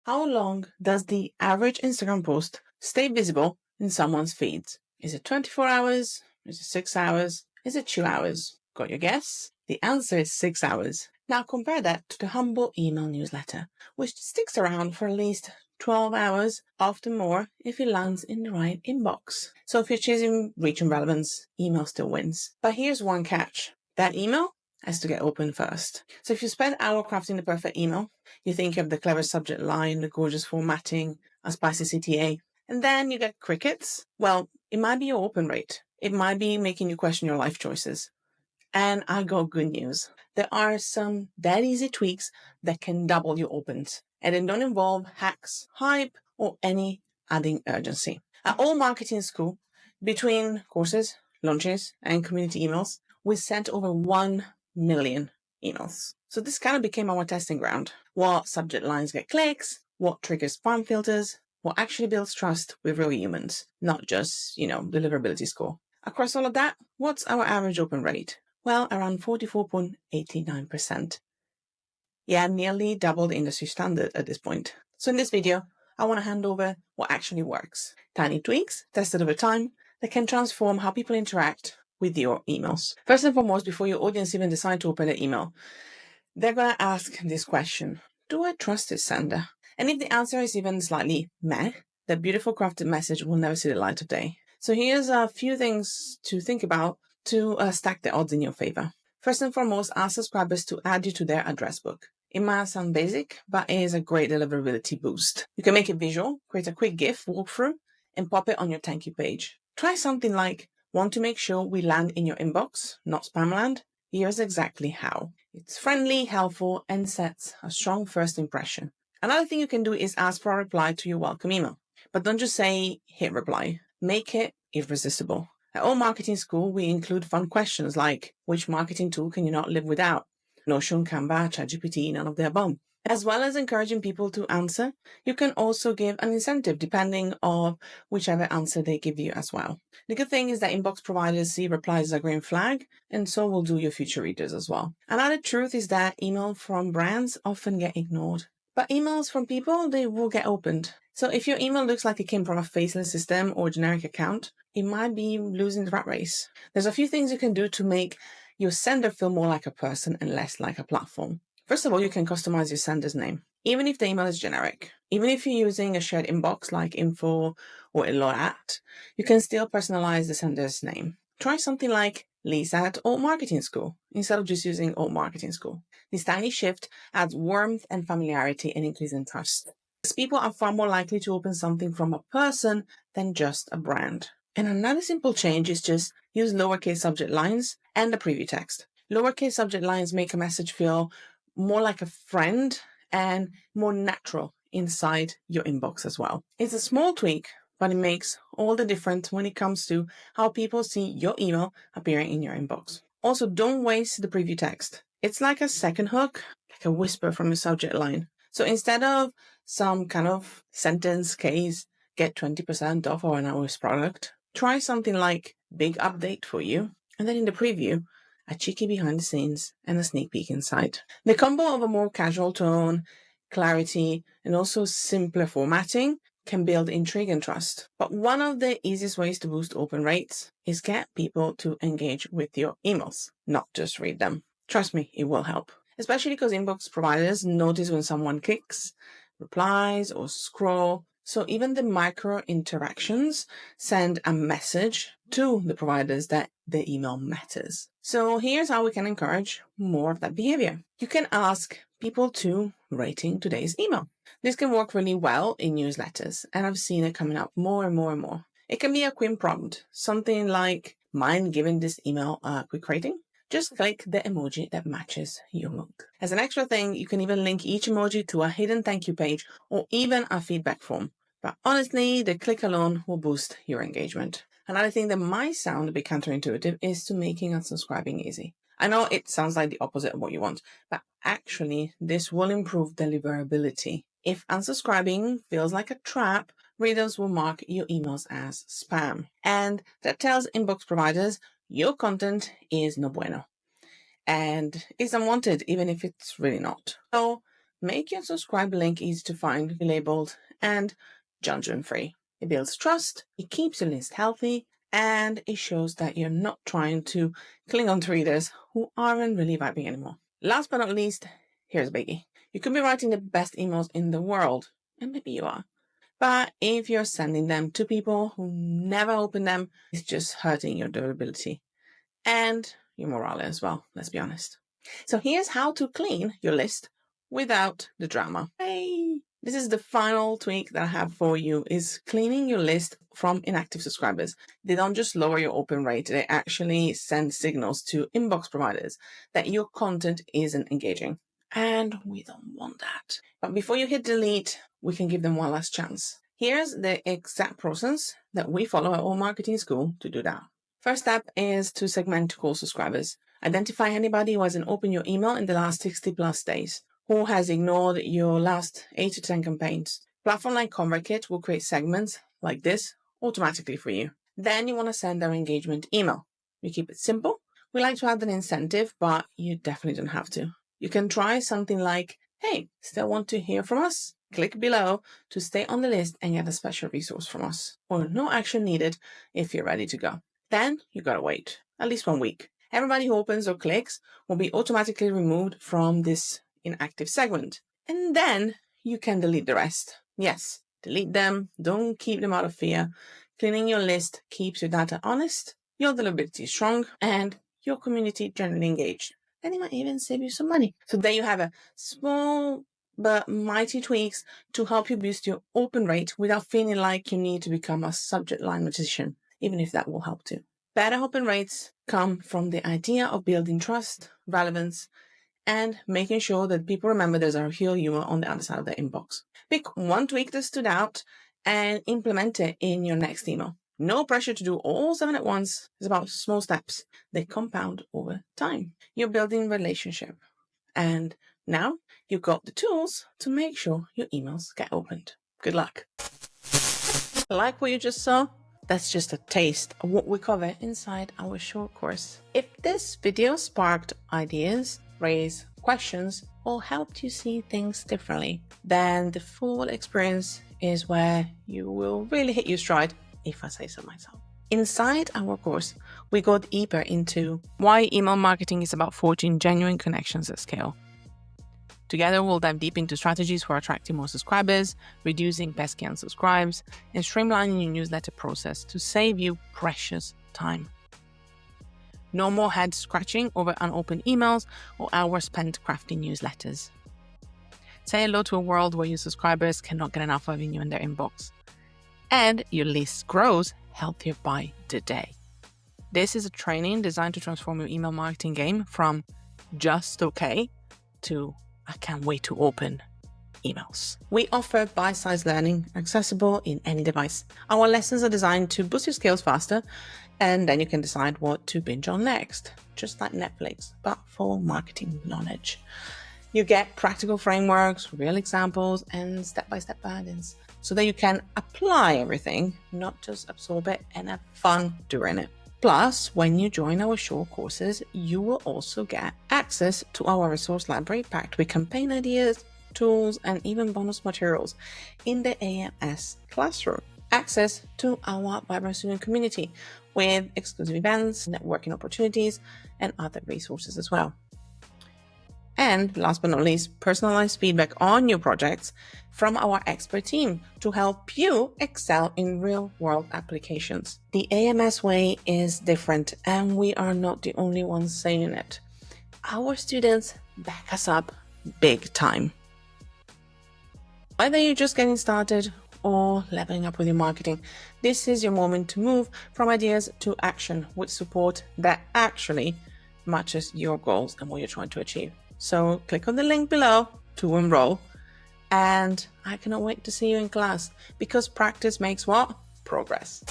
How long does the average Instagram post stay visible in someone's feeds? Is it 24 hours? Is it 6 hours? Is it 2 hours? Got your guess? The answer is 6 hours. Now compare that to the humble email newsletter, which sticks around for at least 12 hours, often more if it lands in the right inbox. So if you're chasing reach and relevance, email still wins. But here's one catch. That email has to get opened first. So if you spend an hour crafting the perfect email, you think you have the clever subject line, the gorgeous formatting, a spicy CTA, and then you get crickets, well, it might be your open rate. It might be making you question your life choices. And I got good news. There are some dead easy tweaks that can double your opens, and they don't involve hacks, hype, or any adding urgency. At all marketing school, between courses, launches, and community emails, we sent over 1 million emails. So this kind of became our testing ground. What subject lines get clicks, what triggers spam filters, what actually builds trust with real humans, not just, deliverability score. Across all of that, what's our average open rate? Well, around 44.89%. Yeah, nearly double the industry standard at this point. So in this video, I want to hand over what actually works. Tiny tweaks tested over time that can transform how people interact with your emails. First and foremost, before your audience even decide to open an email, they're going to ask this question: do I trust this sender? And if the answer is even slightly meh, the beautiful crafted message will never see the light of day. So here's a few things to think about to stack the odds in your favor. First and foremost, ask subscribers to add you to their address book. It might sound basic, but it is a great deliverability boost. You can make it visual, create a quick GIF walkthrough, and pop it on your thank you page. Try something like, want to make sure we land in your inbox, not spam land? Here's exactly how. It's friendly, helpful, and sets a strong first impression. Another thing you can do is ask for a reply to your welcome email. But don't just say, hit reply. Make it irresistible. At all marketing school, we include fun questions like, which marketing tool can you not live without? Notion, Canva, ChatGPT, none of the above. As well as encouraging people to answer, you can also give an incentive depending on whichever answer they give you as well. The good thing is that inbox providers see replies as a green flag, and so will do your future readers as well. Another truth is that emails from brands often get ignored, but emails from people, they will get opened. So if your email looks like it came from a faceless system or generic account, it might be losing the rat race. There's a few things you can do to make your sender feel more like a person and less like a platform. First of all, you can customize your sender's name, even if the email is generic. Even if you're using a shared inbox like info or elo@, you can still personalize the sender's name. Try something like Lisa at Alt Marketing School instead of just using Alt Marketing School. This tiny shift adds warmth and familiarity and increases trust, because people are far more likely to open something from a person than just a brand. And another simple change is just use lowercase subject lines and the preview text. Lowercase subject lines make a message feel more like a friend and more natural inside your inbox as well. It's a small tweak, but it makes all the difference when it comes to how people see your email appearing in your inbox. Also, don't waste the preview text. It's like a second hook, like a whisper from a subject line. So instead of some kind of sentence case, get 20% off our newest product, try something like big update for you. And then in the preview, a cheeky behind the scenes and a sneak peek inside. The combo of a more casual tone, clarity, and also simpler formatting can build intrigue and trust. But one of the easiest ways to boost open rates is get people to engage with your emails, not just read them. Trust me, it will help. Especially because inbox providers notice when someone clicks, replies, or scroll. So even the micro interactions send a message to the providers that the email matters. So here's how we can encourage more of that behavior. You can ask people to rating today's email. This can work really well in newsletters, and I've seen it coming up more and more and more. It can be a quick prompt, something like, mind giving this email a quick rating? Just click the emoji that matches your mood. As an extra thing, you can even link each emoji to a hidden thank you page or even a feedback form. But honestly, the click alone will boost your engagement. Another thing that might sound a bit counterintuitive is to making unsubscribing easy. I know it sounds like the opposite of what you want, but actually this will improve deliverability. If unsubscribing feels like a trap, readers will mark your emails as spam. And that tells inbox providers your content is no bueno and is unwanted, even if it's really not. So Make your subscribe link easy to find, labeled, and judgment-free. It builds trust, it keeps your list healthy, and it shows that you're not trying to cling on to readers who aren't really vibing anymore. Last but not least, here's a biggie. You could be writing the best emails in the world, and maybe you are. But if you're sending them to people who never open them, it's just hurting your durability and your morale as well, let's be honest. So here's how to clean your list without the drama. Hey! This is the final tweak that I have for you, is cleaning your list from inactive subscribers. They don't just lower your open rate, they actually send signals to inbox providers that your content isn't engaging. And we don't want that. But before you hit delete, we can give them one last chance. Here's the exact process that we follow at our marketing school to do that. First step is to segment cold subscribers. Identify anybody who hasn't opened your email in the last 60 plus days, who has ignored your last 8 to 10 campaigns. Platform like ConvertKit will create segments like this automatically for you. Then you want to send their engagement email. We keep it simple. We like to add an incentive, but you definitely don't have to. You can try something like, hey, still want to hear from us? Click below to stay on the list and get a special resource from us. Or no action needed if you're ready to go. Then you gotta wait at least 1 week. Everybody who opens or clicks will be automatically removed from this inactive segment. And then you can delete the rest. Yes, delete them. Don't keep them out of fear. Cleaning your list keeps your data honest, your deliverability strong, and your community generally engaged. And it might even save you some money. So there you have a small but mighty tweaks to help you boost your open rate without feeling like you need to become a subject line magician, even if that will help too. Better open rates come from the idea of building trust, relevance, and making sure that people remember there's a real humor on the other side of their inbox. Pick one tweak that stood out and implement it in your next email. No pressure to do all 7 at once. It's about small steps. They compound over time. You're building relationship. And now you've got the tools to make sure your emails get opened. Good luck. Like what you just saw? That's just a taste of what we cover inside our short course. If this video sparked ideas, raised questions, or helped you see things differently, then the full experience is where you will really hit your stride, if I say so myself. Inside our course, we go deeper into why email marketing is about forging genuine connections at scale. Together, we'll dive deep into strategies for attracting more subscribers, reducing pesky unsubscribes, and streamlining your newsletter process to save you precious time. No more head scratching over unopened emails or hours spent crafting newsletters. Say hello to a world where your subscribers cannot get enough of you in their inbox. And your list grows healthier by the day. This is a training designed to transform your email marketing game from just okay to I can't wait to open emails. We offer bite-sized learning accessible in any device. Our lessons are designed to boost your skills faster, and then you can decide what to binge on next, just like Netflix, but for marketing knowledge. You get practical frameworks, real examples, and step-by-step guidance so that you can apply everything, not just absorb it and have fun doing it. Plus, when you join our short courses, you will also get access to our resource library packed with campaign ideas, tools, and even bonus materials in the AMS classroom. Access to our vibrant student community with exclusive events, networking opportunities, and other resources as well. And last but not least, personalized feedback on your projects from our expert team to help you excel in real-world applications. The AMS way is different, and we are not the only ones saying it. Our students back us up big time. Whether you're just getting started or leveling up with your marketing, this is your moment to move from ideas to action with support that actually matches your goals and what you're trying to achieve. So click on the link below to enroll, and I cannot wait to see you in class, because practice makes what? Progress.